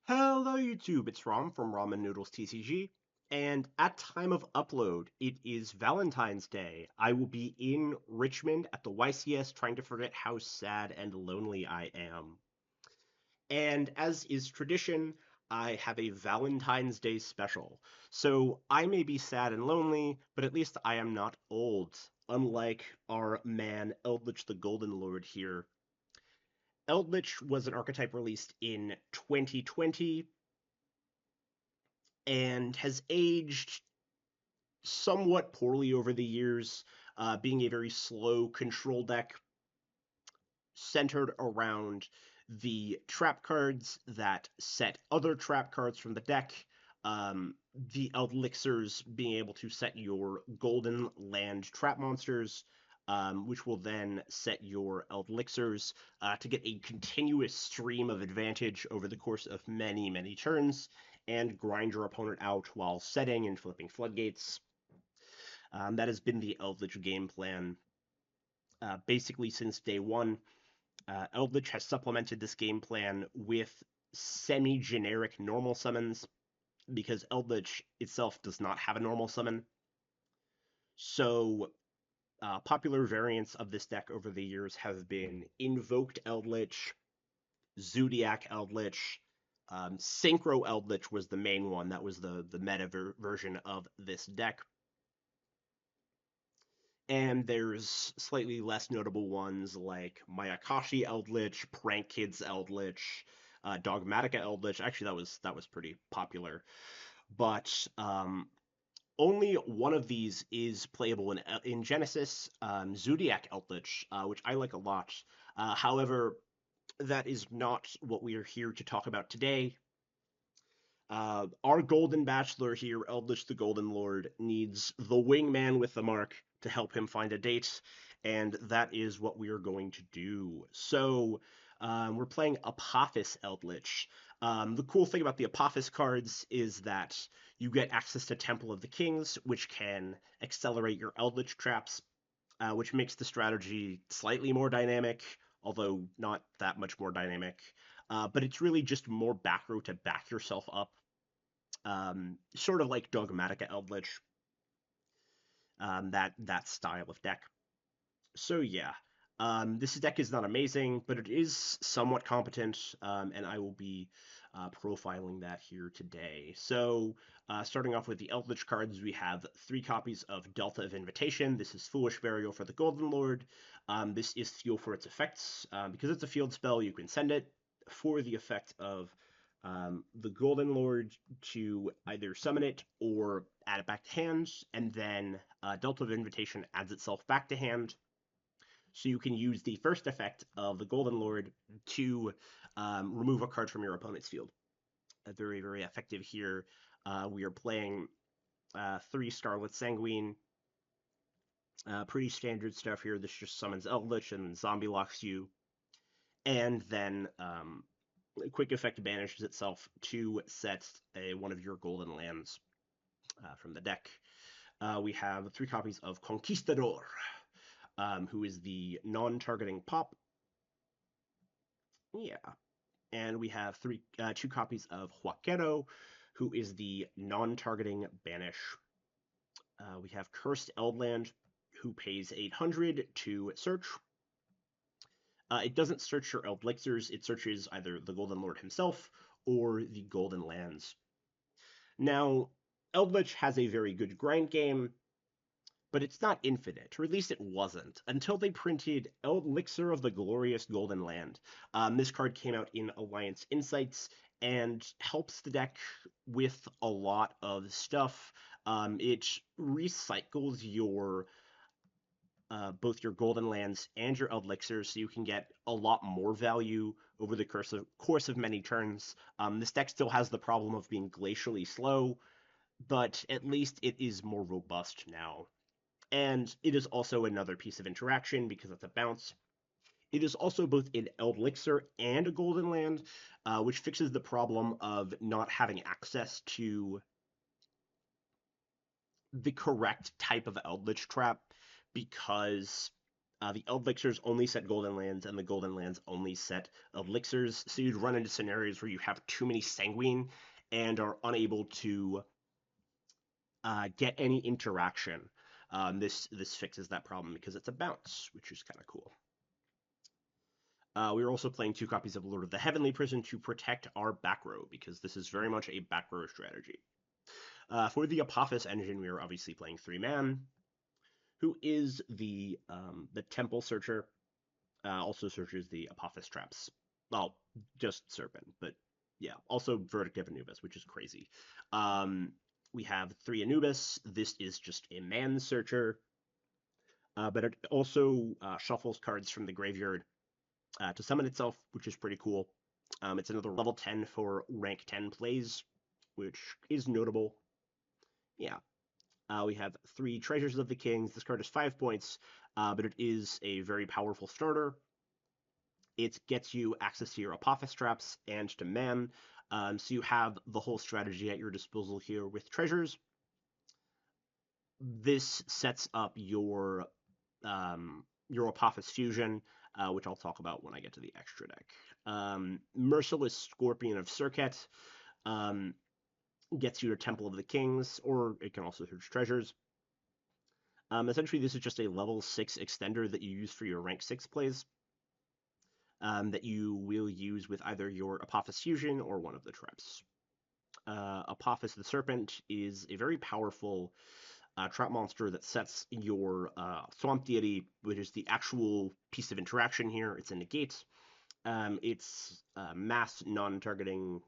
Hello YouTube, it's Rom from Ramen Noodles TCG, and at time of upload, it is Valentine's Day. I will be in Richmond at the YCS trying to forget how sad and lonely I am. And as is tradition, I have a Valentine's Day special. So I may be sad and lonely, but at least I am not old, unlike our man Eldlich the Golden Lord here. Eldlich was an archetype released in 2020 and has aged somewhat poorly over the years, being a very slow control deck centered around the trap cards that set other trap cards from the deck. The elixirs being able to set your golden land trap monsters, which will then set your elixirs to get a continuous stream of advantage over the course of many, many turns, and grind your opponent out while setting and flipping floodgates. That has been the Eldlich game plan basically since day one. Eldlich has supplemented this game plan with semi-generic normal summons because Eldlich itself does not have a normal summon. So popular variants of this deck over the years have been Invoked Eldlich, Zodiac Eldlich, Synchro Eldlich was the main one. That was the meta version of this deck. And there's slightly less notable ones like Mayakashi Eldlich, Prank Kids Eldlich, Dogmatica Eldlich. Actually, that was pretty popular, but only one of these is playable in Genesys, Zodiac Eldlich, which I like a lot. However, that is not what we are here to talk about today. Our Golden Bachelor here, Eldlich the Golden Lord, needs the wingman with the mark to help him find a date, and that is what we are going to do. So, we're playing Apophis Eldlich. The cool thing about the Apophis cards is that you get access to Temple of the Kings, which can accelerate your Eldlich traps, which makes the strategy slightly more dynamic, although not that much more dynamic. But it's really just more back row to back yourself up, sort of like Dogmatica Eldlich, that style of deck. So yeah, this deck is not amazing, but it is somewhat competent, and I will be profiling that here today. So, starting off with the Eldritch cards, we have 3 copies of Delta of Invitation. This is Foolish Burial for the Golden Lord. This is fuel for its effects. Because it's a field spell, you can send it for the effect of the Golden Lord to either summon it or add it back to hand, and then Delta of Invitation adds itself back to hand. So you can use the first effect of the Golden Lord to remove a card from your opponent's field. Very, very effective here. We are playing 3 Scarlet Sanguine. Pretty standard stuff here. This just summons Eldlich and zombie locks you. And then quick effect banishes itself to set one of your golden lands from the deck. We have 3 copies of Conquistador, who is the non-targeting pop. Yeah. And we have 2 copies of Huaquero, who is the non-targeting banish. We have Cursed Eldland, who pays 800 to search. It doesn't search your elixirs, it searches either the Golden Lord himself or the Golden Lands. Now, Eldlich has a very good grind game, but it's not infinite, or at least it wasn't, until they printed Elixir of the Glorious Golden Land. This card came out in Alliance Insights and helps the deck with a lot of stuff. It recycles your both your golden lands and your elixirs, so you can get a lot more value over the course of many turns. This deck still has the problem of being glacially slow, but at least it is more robust now. And it is also another piece of interaction because it's a bounce. It is also both an Elixir and a Golden Land, which fixes the problem of not having access to the correct type of Eldritch trap because The Eldlichers only set golden lands, and the golden lands only set elixirs. So you'd run into scenarios where you have too many sanguine and are unable to get any interaction. This fixes that problem because it's a bounce, which is kind of cool. We are also playing 2 copies of Lord of the Heavenly Prison to protect our back row, because this is very much a back row strategy. For the Apophis engine, we are obviously playing 3-man, who is the Temple Searcher. Also searches the Apophis traps. Well, just Serpent, but yeah, also Verdict of Anubis, which is crazy. We have 3 Anubis. This is just a man searcher, but it also shuffles cards from the graveyard to summon itself, which is pretty cool. It's another level 10 for rank 10 plays, which is notable. Yeah. We have 3 Treasures of the Kings. This card is 5 points, but it is a very powerful starter. It gets you access to your Apophis traps and to man, so you have the whole strategy at your disposal here with treasures. This sets up your Apophis fusion, which I'll talk about when I get to the extra deck. Merciless Scorpion of Serket gets you to Temple of the Kings, or it can also search treasures. Essentially, this is just a level 6 extender that you use for your rank 6 plays, that you will use with either your Apophis fusion or one of the traps. Apophis the Serpent is a very powerful trap monster that sets your Swamp Deity, which is the actual piece of interaction here. It's a negate. It's mass non-targeting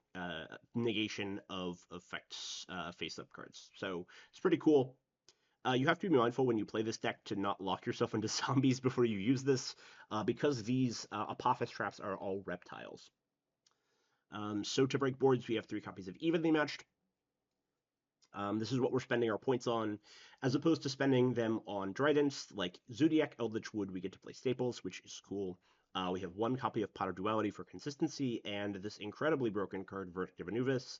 negation of effects face-up cards. So it's pretty cool. You have to be mindful when you play this deck to not lock yourself into zombies before you use this, because these Apophis traps are all reptiles. So to break boards, we have 3 copies of Evenly Matched. This is what we're spending our points on, as opposed to spending them on Tridents like Zodiac, Eldlich Wood. We get to play Staples, which is cool. We have 1 copy of Pot of Duality for consistency, and this incredibly broken card, Verdict of Anubis.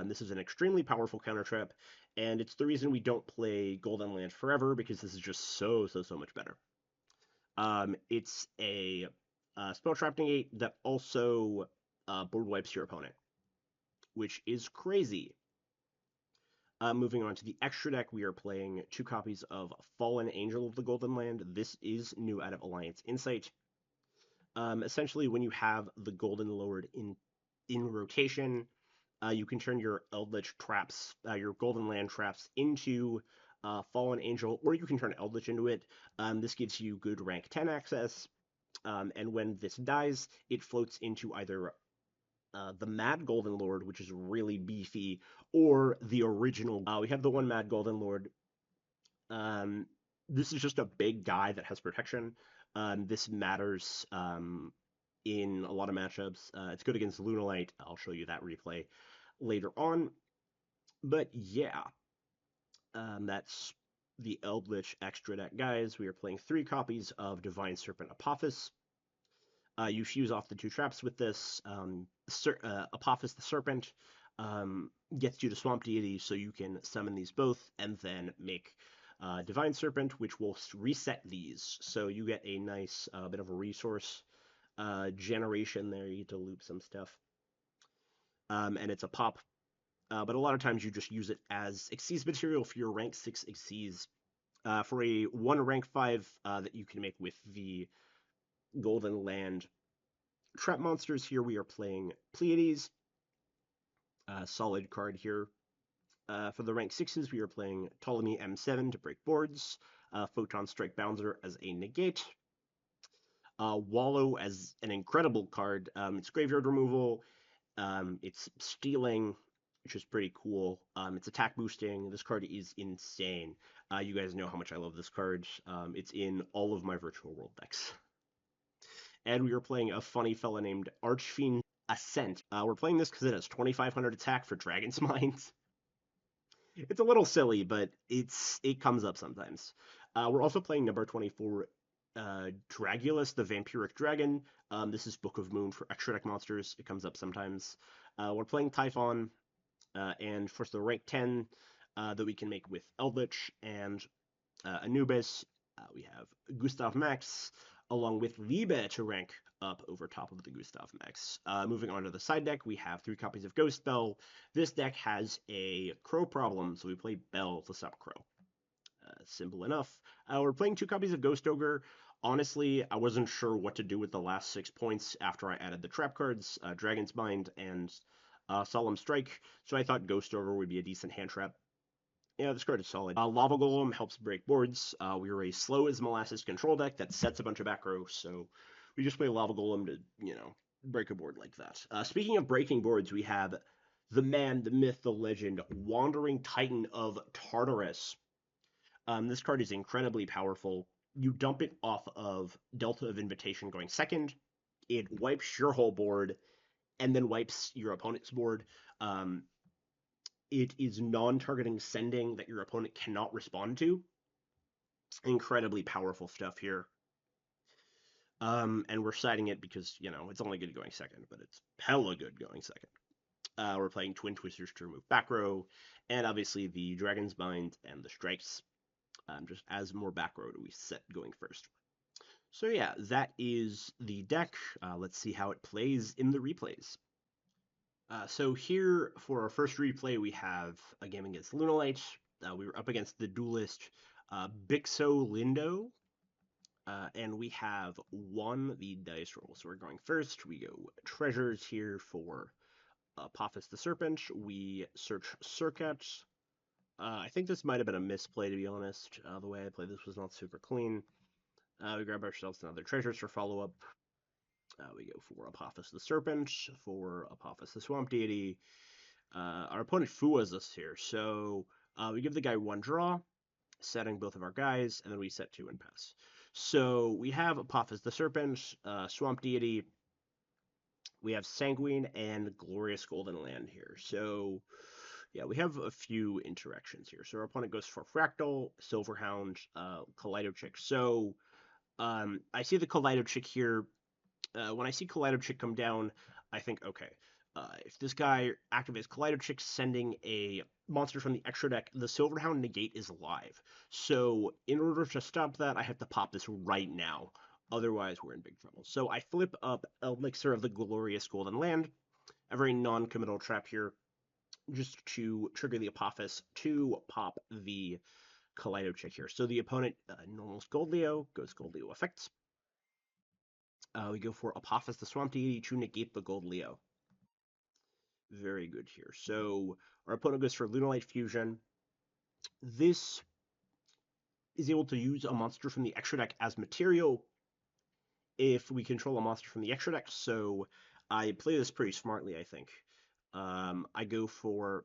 This is an extremely powerful counter trap, and it's the reason we don't play Golden Land forever, because this is just so much better. It's a spell trap negate that also board wipes your opponent, which is crazy. Moving on to the extra deck, we are playing 2 copies of Fallen Angel of the Golden Land. This is new out of Alliance Insight. Essentially, when you have the Golden Lord in rotation, you can turn your Eldlich traps, your Golden Land traps, into Fallen Angel, or you can turn Eldlich into it. This gives you good rank 10 access, and when this dies, it floats into either the Mad Golden Lord, which is really beefy, or the original. We have the 1 Mad Golden Lord. This is just a big guy that has protection. This matters in a lot of matchups. It's good against Lunalite. I'll show you that replay later on. But yeah, that's the Eldlich extra deck, guys. We are playing 3 copies of Divine Serpent Apophis. You fuse off the 2 traps with this. Apophis the Serpent gets you to Swamp Deity, so you can summon these both, and then make Divine Serpent, which will reset these. So you get a nice bit of a resource generation there. You get to loop some stuff. And it's a pop. But a lot of times you just use it as Xyz material for your rank 6 Xyz. For a 1 rank 5 that you can make with the Golden Land trap monsters, here we are playing Pleiades. Solid card here. For the rank 6s, we are playing Ptolemy M7 to break boards, Photon Strike Bouncer as a negate, Wallow as an incredible card. It's graveyard removal, it's stealing, which is pretty cool. It's attack boosting. This card is insane. You guys know how much I love this card. It's in all of my Virtual World decks. And we are playing a funny fella named Archfiend Ascent. We're playing this because it has 2,500 attack for Dragon's Mines. It's a little silly, but it comes up sometimes. We're also playing number 24, Dragulus, the Vampiric Dragon. This is Book of Moon for extra deck monsters. It comes up sometimes. We're playing Typhon, and for the rank 10 that we can make with Eldlich and Anubis, We have Gustav Max along with Liebe to rank up over top of the Gustav Max. Moving on to the side deck, we have 3 copies of Ghost Bell. This deck has a Crow problem, so we play Bell to stop Crow. Simple enough. We're playing 2 copies of Ghost Ogre. Honestly, I wasn't sure what to do with the last 6 points after I added the trap cards, Dragon's Mind and Solemn Strike, so I thought Ghost Ogre would be a decent hand trap. Yeah, this card is solid. Lava Golem helps break boards. We are a slow as molasses control deck that sets a bunch of back row, so we just play Lava Golem to, break a board like that. Speaking of breaking boards, we have the man, the myth, the legend, Wandering Titan of Tartarus. This card is incredibly powerful. You dump it off of Delta of Invitation going second. It wipes your whole board and then wipes your opponent's board. It is non-targeting sending that your opponent cannot respond to. Incredibly powerful stuff here. And we're citing it because, it's only good going second, but it's hella good going second. We're playing Twin Twisters to remove back row, and obviously the Dragon's Mind and the Strikes. Just as more back row we set going first. So yeah, that is the deck. Let's see how it plays in the replays. So here for our first replay, we have a game against Lunalite. We were up against the duelist Bixo Lindo, and we have won the dice roll. So we're going first. We go treasures here for Apophis the Serpent. We search Circuit. I think this might have been a misplay, to be honest. The way I played this was not super clean. We grab ourselves another treasures for follow-up. We go for Apophis the Serpent, for Apophis the Swamp Deity. Our opponent fuas us here, so we give the guy 1 draw, setting both of our guys, and then we set 2 and pass. So we have Apophis the Serpent, Swamp Deity. We have Sanguine and Glorious Golden Land here. So yeah, we have a few interactions here. So our opponent goes for Fractal, Silverhound, Kaleidochick. So I see the Kaleidochick here. When I see Kaleidochick come down, I think, okay, if this guy activates Kaleidochick sending a monster from the extra deck, the Silverhound negate is live. So in order to stop that, I have to pop this right now. Otherwise, we're in big trouble. So I flip up Elixir of the Glorious Golden Land, a very non-committal trap here, just to trigger the Apophis to pop the Kaleidochick here. So the opponent normals Goldleo, goes Goldleo effects. We go for Apophis the Swamp Deity to negate the Goldleo. Very good here. So our opponent goes for Lunalite Fusion. This is able to use a monster from the extra deck as material if we control a monster from the extra deck. So I play this pretty smartly, I think. I go for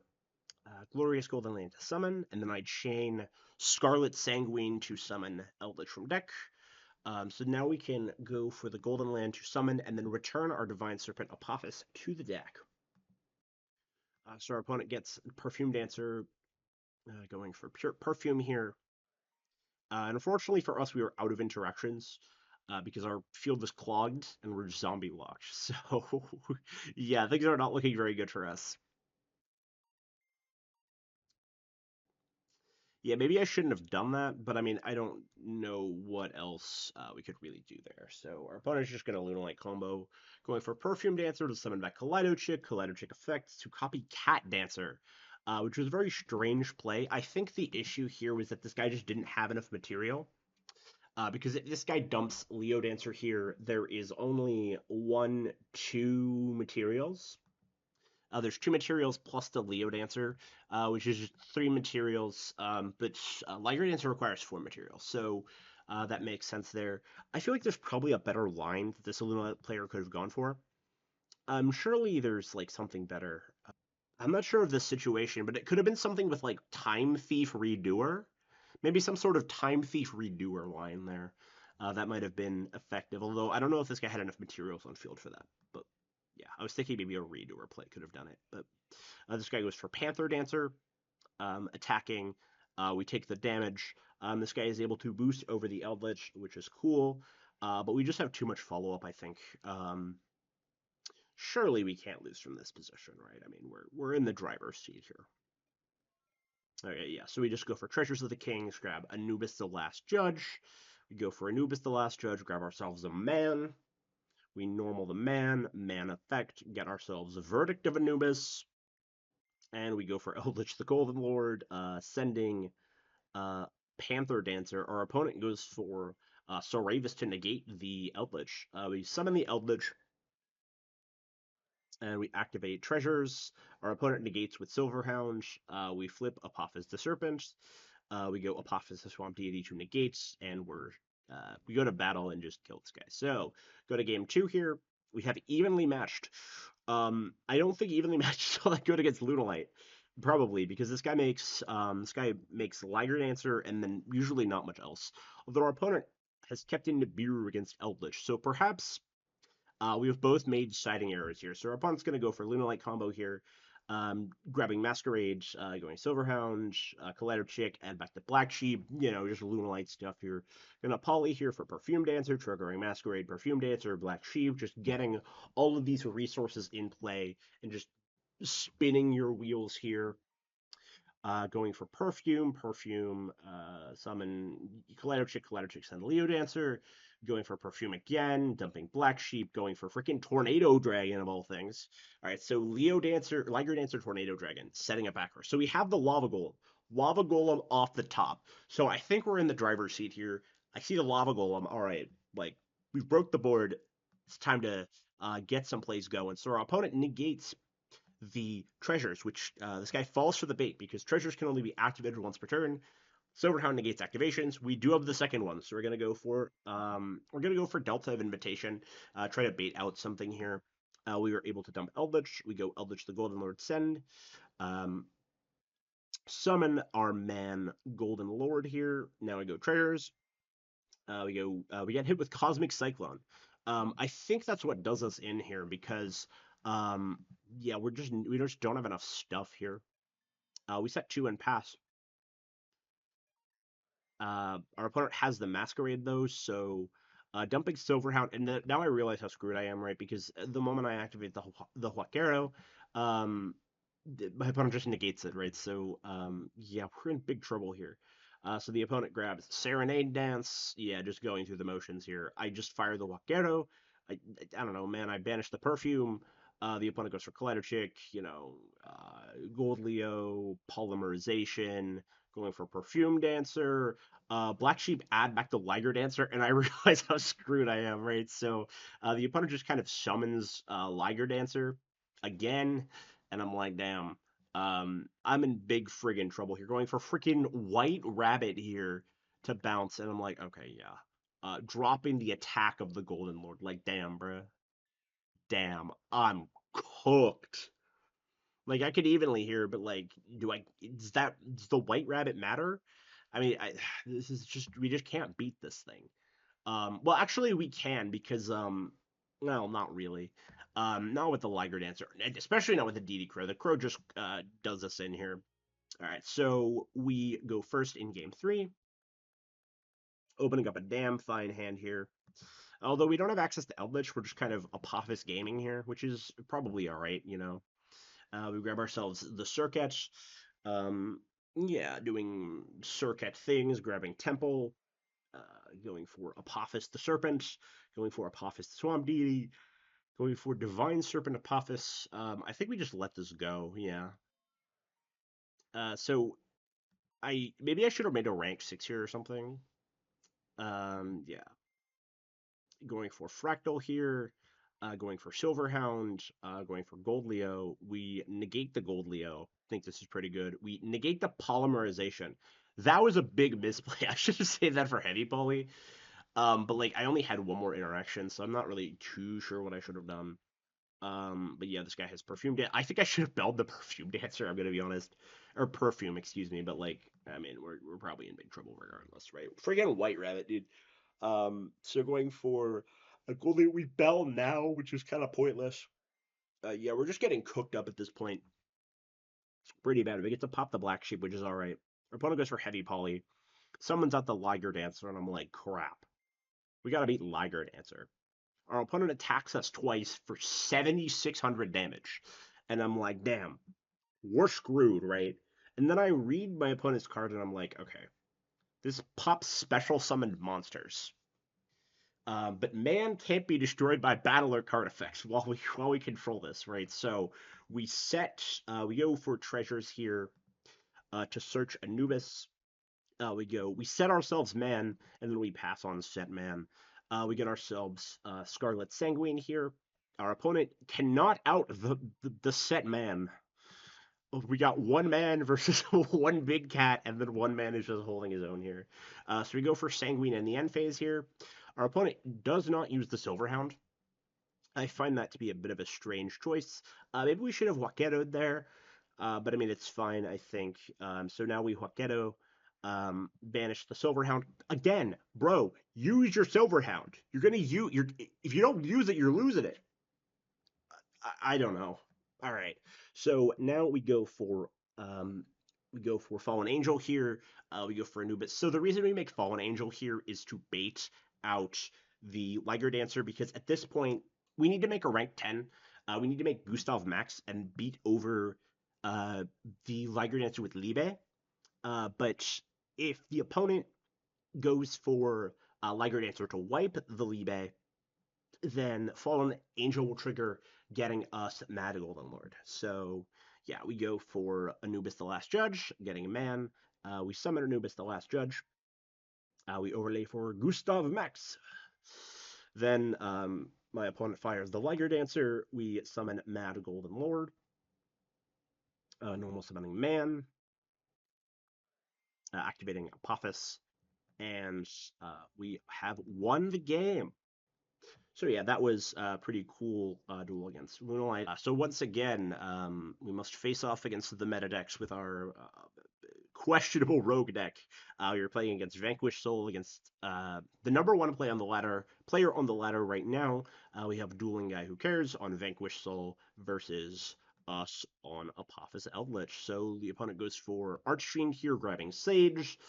Glorious Golden Land to summon, and then I chain Scarlet Sanguine to summon Eldlich from deck. So now we can go for the Golden Land to summon, and then return our Divine Serpent Apophis to the deck. So our opponent gets Perfume Dancer, going for pure Perfume here. And unfortunately for us, we were out of interactions because our field was clogged and we're zombie locked. So yeah, things are not looking very good for us. Yeah, maybe I shouldn't have done that, but I mean, I don't know what else we could really do there. So our opponent's just going to Lunalite combo, going for Perfume Dancer to summon back Kaleidochick, Kaleidochick effects to copy Cat Dancer, which was a very strange play. I think the issue here was that this guy just didn't have enough material. Because if this guy dumps Leo Dancer here, there is only 2 materials. There's 2 materials plus the Leo Dancer, which is just 3 materials, but Liger Dancer requires 4 materials, so that makes sense there. I feel like there's probably a better line that this Illumina player could have gone for. Surely there's like something better. I'm not sure of this situation, but it could have been something with like Time Thief Redoer. Maybe some sort of Time Thief Redoer line there. That might have been effective, although I don't know if this guy had enough materials on field for that. But yeah, I was thinking maybe a Redoer play could have done it. But this guy goes for Panther Dancer, attacking. We take the damage. This guy is able to boost over the Eldlich, which is cool. But we just have too much follow-up, I think. Surely we can't lose from this position, right? I mean, we're in the driver's seat here. Okay, yeah. So we just go for Treasures of the Kings, grab Anubis the Last Judge. We go for Anubis the Last Judge, grab ourselves a man. We normal the man effect, get ourselves a Verdict of Anubis, and we go for Eldlich the Golden Lord, sending uh, Panther Dancer. Our opponent goes for Soravis to negate the Eldlich. We summon the Eldlich, and we activate treasures. Our opponent negates with Silverhound. We flip Apophis the Serpent. We go Apophis the Swamp Deity to negates, and we go to battle and just kill this guy. So go to game 2 here. We have evenly matched. I don't think evenly matched is all that good against Lunalite. Probably because this guy makes Liger Dancer and then usually not much else. Although our opponent has kept in Nibiru against Eldlich, so perhaps we have both made deciding errors here. So our opponent's going to go for Lunalite combo here, grabbing Masquerade, going Silverhound, Collider Chick, and back to Black Sheep. Just Lunalite stuff here. Gonna Poly here for Perfume Dancer, triggering Masquerade, Perfume Dancer, Black Sheep, just getting all of these resources in play and just spinning your wheels here. Going for perfume, summon Collider Chick, send Leo Dancer. Going for perfume again, dumping Black Sheep, going for freaking Tornado Dragon of all things. All right, so Leo Dancer, Liger Dancer, Tornado Dragon, setting it backwards. So we have the Lava Golem off the top. So I think we're in the driver's seat here. I see the Lava Golem. All right, like we've broke the board. It's time to get some plays going. So our opponent negates the treasures, which this guy falls for the bait because treasures can only be activated once per turn. Silverhound negates activations. We do have the second one, so we're gonna go for Delta of Invitation. Try to bait out something here. We were able to dump Eldlich. We go Eldlich the Golden Lord send. Um, Summon our man Golden Lord here. Now we go treasures. We get hit with Cosmic Cyclone. I think that's what does us in here because um, yeah, we just don't have enough stuff here. We set 2 and pass. Our opponent has the Masquerade though, so dumping Silverhound, and now I realize how screwed I am, right? Because the moment I activate the Huaquero, um, my opponent just negates it, right? So yeah, we're in big trouble here. So the opponent grabs Serenade Dance. Yeah, just going through the motions here. I just fire the Huaquero. I don't know, man. I banish the perfume. The opponent goes for Collider Chick, Gold Leo, Polymerization, going for Perfume Dancer, Black Sheep add back the Liger Dancer, and I realize how screwed I am, right? So the opponent just kind of summons Liger Dancer again, and I'm like, damn, I'm in big friggin' trouble here. Going for freaking White Rabbit here to bounce, and I'm like, okay, yeah. Dropping the attack of the Golden Lord. Like, damn, bruh. Damn, I'm cooked. Like I could evenly here, but like, does the White Rabbit matter? I mean, this is just we just can't beat this thing. Well, actually, we can because well, not really. Not with the Liger Dancer, and especially not with the DD Crow. The Crow just does us in here. All right, so we go first in game 3, opening up a damn fine hand here. Although we don't have access to Eldlich, we're just kind of Apophis gaming here, which is probably all right. We grab ourselves the Circuit. Um, yeah, doing Circuit things, grabbing Temple, going for Apophis the Serpent, going for Apophis the Swamp Deity, going for Divine Serpent Apophis. I think we just let this go, yeah. So maybe I should have made a rank 6 here or something. Yeah. Going for Fractal here, going for Silverhound, going for Gold Leo. We negate the Gold Leo. I think this is pretty good. We negate the Polymerization. That was a big misplay. I should have saved that for Heavy Poly. But like I only had one more interaction, so I'm not really too sure what I should have done. But yeah, this guy has Perfume Dance. I think I should have belled the Perfume Dancer, I'm gonna be honest. Or Perfume, excuse me, but like, I mean, we're probably in big trouble regardless, right? Friggin' White Rabbit, dude. So going for a goalie, we bell now, which is kind of pointless. Yeah, we're just getting cooked up at this point. It's pretty bad. We get to pop the Black Sheep, which is all right. Our opponent goes for Heavy Poly. Someone's out the Liger Dancer, and I'm like, crap. We gotta beat Liger Dancer. Our opponent attacks us twice for 7,600 damage. And I'm like, damn, we're screwed, right? And then I read my opponent's card and I'm like, okay, this pops special summoned monsters. But man can't be destroyed by battle or card effects while we control this, right? So we go for treasures here to search Anubis. We set ourselves man, and then we pass on set man. We get ourselves Scarlet Sanguine here. Our opponent cannot out the set man. We got one man versus one big cat, and then one man is just holding his own here. So we go for Sanguine in the end phase here. Our opponent does not use the Silverhound. I find that to be a bit of a strange choice. Maybe we should have Waquero'd there, but I mean, it's fine, I think. So now we Waquero, banish the Silverhound. Again, bro, use your Silverhound. If you don't use it, you're losing it. I don't know. All right. So now we go for Fallen Angel here. We go for Anubis. So the reason we make Fallen Angel here is to bait out the Liger Dancer because at this point we need to make a rank 10. We need to make Gustav max and beat over uh, the Liger Dancer with Libe. But if the opponent goes for Liger Dancer to wipe the Libe, then Fallen Angel will trigger getting us Mad Golden Lord. So yeah, we go for Anubis the Last Judge, getting a man. We summon Anubis the Last Judge. We overlay for Gustav Max. Then my opponent fires the Liger Dancer. We summon Mad Golden Lord. Normal summoning man. Activating Apophis. And we have won the game. So yeah, that was a pretty cool duel against Lunalite. So once again, we must face off against the meta decks with our questionable rogue deck. We were playing against Vanquish Soul, against the number one player on the ladder right now. We have Dueling Guy Who Cares on Vanquish Soul versus us on Apophis Eldlich. So the opponent goes for Archfiend here, grabbing Sage.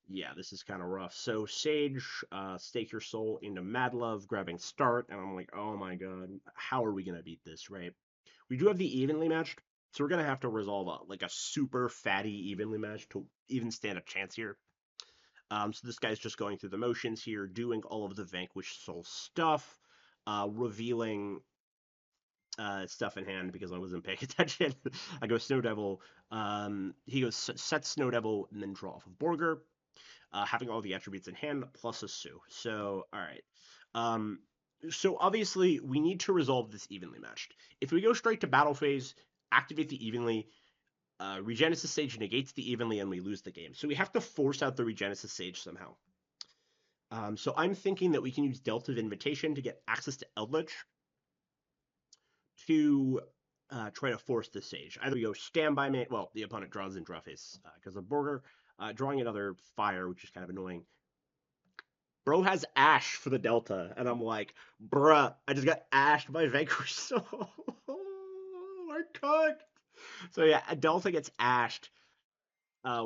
Yeah, this is kind of rough. So Sage, stake your soul into Mad Love, grabbing Start, and I'm like, oh my god, how are we gonna beat this, right? We do have the evenly matched, so we're gonna have to resolve like a super fatty evenly match to even stand a chance here. So this guy's just going through the motions here, doing all of the Vanquished Soul stuff, revealing stuff in hand because I wasn't paying attention. I go Snow Devil. He goes set Snow Devil and then draw off of Borger, having all the attributes in hand plus a Sue. So all right. So obviously we need to resolve this evenly matched. If we go straight to battle phase, activate the evenly, Regenesis Sage negates the evenly, and we lose the game. So we have to force out the Regenesis Sage somehow. So I'm thinking that we can use Delta of Invitation to get access to Eldlich to try to force the Sage. Either we go Standby Man, well, the opponent draws in draw phase because of Borger, drawing another Fire, which is kind of annoying. Bro has Ash for the Delta, and I'm like, bruh, I just got ashed by Vanquish Soul. We're cooked. So yeah, Delta gets ashed.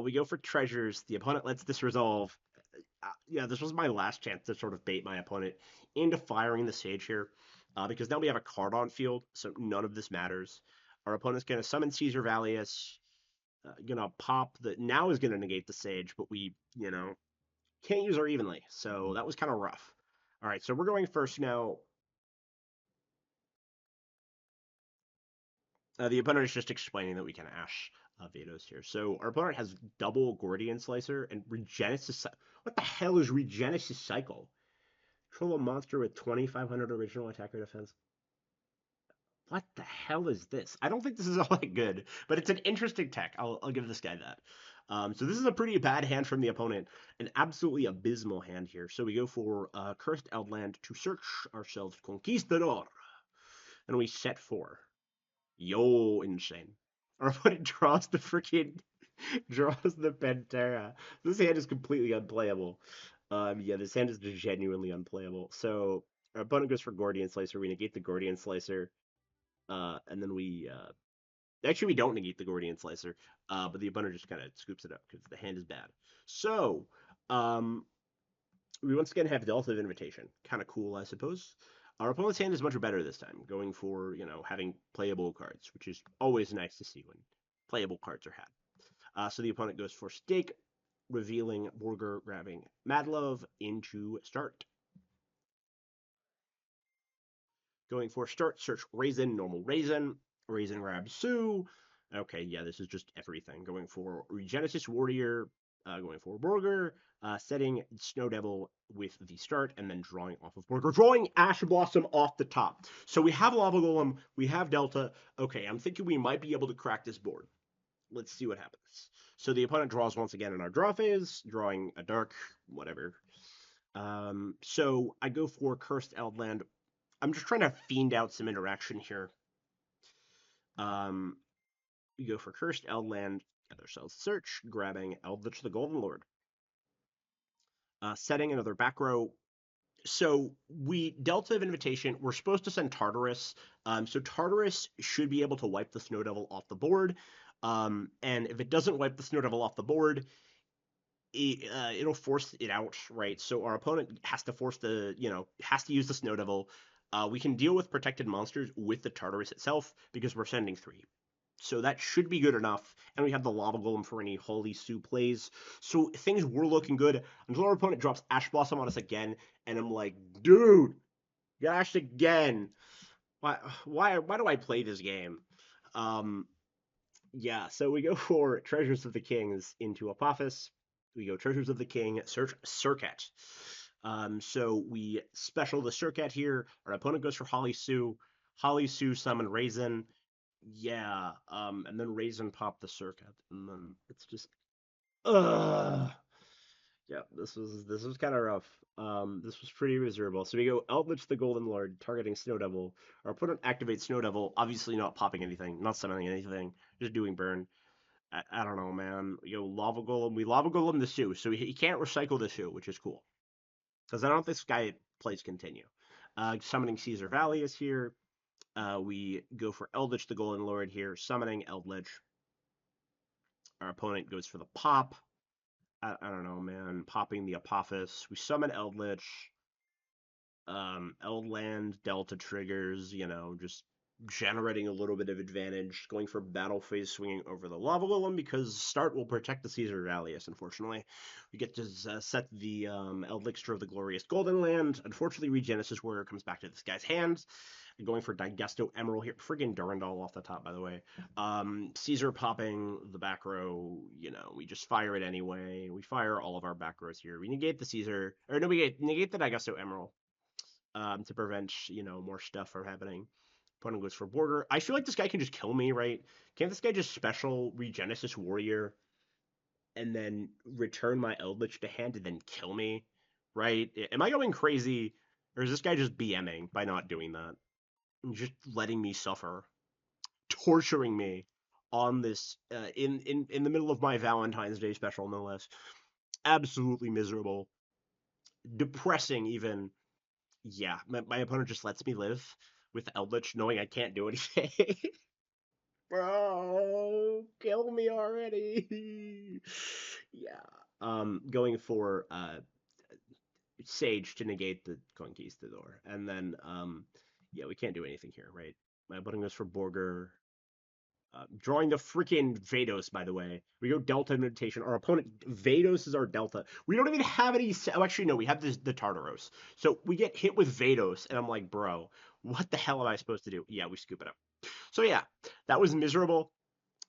We go for treasures. The opponent lets this resolve. Yeah, this was my last chance to sort of bait my opponent into firing the Sage here, because now we have a card on field, so none of this matters. Our opponent's going to summon Caesar Valius, gonna pop the now is gonna negate the Sage, but we can't use our evenly, so that was kind of rough. All right, so we're going first now. The opponent is just explaining that we can Ash Vados here. So our opponent has double Gordian Slicer and Regenesis. What the hell is Regenesis Cycle? Control a monster with 2,500 original attack or defense. What the hell is this? I don't think this is all that good, but it's an interesting tech. I'll give this guy that. So this is a pretty bad hand from the opponent, an absolutely abysmal hand here. So we go for Cursed Eldland to search ourselves Conquistador, and we set 4. Yo, insane. Or when it draws the freaking draws the Pantera. This hand is completely unplayable. Yeah, this hand is genuinely unplayable. So our opponent goes for Gordian Slicer. We negate the Gordian Slicer. And then we don't negate the Gordian Slicer. But the opponent just kind of scoops it up because the hand is bad. So we once again have Delta of Invitation. Kind of cool, I suppose. Our opponent's hand is much better this time, going for, having playable cards, which is always nice to see when playable cards are had. So the opponent goes for stake, revealing Borger, grabbing Madlove into start. Going for start, search Raisin, normal Raisin. Raisin grabs Sue. Okay, yeah, this is just everything. Going for Genesys Warrior, going for Borger, setting Snow Devil with the start, and then drawing off of Borger. Drawing Ash Blossom off the top. So we have Lava Golem, we have Delta. Okay, I'm thinking we might be able to crack this board. Let's see what happens. So the opponent draws once again in our draw phase, drawing a dark, whatever. So I go for Cursed Eldland. I'm just trying to fiend out some interaction here. Um, we go for Cursed Eldland, get ourselves search, grabbing Eldlich the Golden Lord. Setting another back row. So we Delta of Invitation, we're supposed to send Tartarus. So Tartarus should be able to wipe the Snow Devil off the board. And if it doesn't wipe the Snow Devil off the board, it'll force it out, right? So our opponent has to has to use the Snow Devil. We can deal with protected monsters with the Tartarus itself because we're sending 3. So that should be good enough. And we have the Lava Golem for any Holy Sue plays. So things were looking good until our opponent drops Ash Blossom on us again. And I'm like, dude, gosh, again. Why do I play this game? Um, yeah, so we go for Treasures of the Kings into Apophis. We go Treasures of the King, search Circuit. So we special the Circuit here. Our opponent goes for Holly Sue. Holly Sue summon Raisin. Yeah, and then Raisin pop the Circuit. And then it's just ugh. Yeah, this was kind of rough. This was pretty miserable. So we go Eldlich the Golden Lord, targeting Snow Devil. Our opponent activates Snow Devil, obviously not popping anything, not summoning anything, just doing burn. I don't know, man. Lava Golem. We Lava Golem the Sue, so he can't recycle the Sue, which is cool. Because I don't think this guy plays continue. Summoning Caesar Valley is here. We go for Eldlich the Golden Lord here, summoning Eldlich. Our opponent goes for the pop. I don't know, man. Popping the Apophis. We summon Eldlich. Eldland, Delta triggers, just generating a little bit of advantage. Going for battle phase, swinging over the Lava Golem because start will protect the Caesar Valius, unfortunately. We get to set the Elixir of the Glorious Golden Land. Unfortunately, Regenesis Warrior comes back to this guy's hands. Going for Digesto Emerald here. Friggin' Durandal off the top, by the way. Caesar popping the back row. We just fire it anyway. We fire all of our back rows here. We negate the Caesar. Or no, we negate the Digesto Emerald to prevent, more stuff from happening. Opponent goes for Border. I feel like this guy can just kill me, right? Can't this guy just special Regenesis Warrior and then return my Eldlich to hand and then kill me, right? Am I going crazy? Or is this guy just BMing by not doing that? Just letting me suffer, torturing me on this in the middle of my Valentine's Day special, no less. Absolutely miserable, depressing, even. Yeah, my opponent just lets me live with Eldlich, knowing I can't do anything. Bro, kill me already. Yeah. Going for Sage to negate the Conquistador, and then yeah, we can't do anything here, right? My opponent goes for Borger. Drawing the freaking Vados, by the way. We go Delta Invitation. Our opponent, Vados is our Delta. We don't even have any... Oh, actually, no, we have the Tartaros. So we get hit with Vados, and I'm like, bro, what the hell am I supposed to do? Yeah, we scoop it up. So yeah, that was miserable.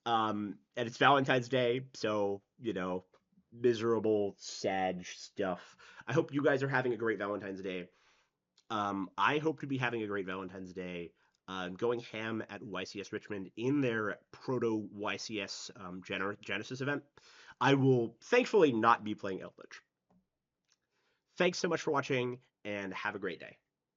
And it's Valentine's Day, so, miserable, sad stuff. I hope you guys are having a great Valentine's Day. I hope to be having a great Valentine's Day. Going ham at YCS Richmond in their proto YCS Genesis event. I will thankfully not be playing Eldlich. Thanks so much for watching, and have a great day.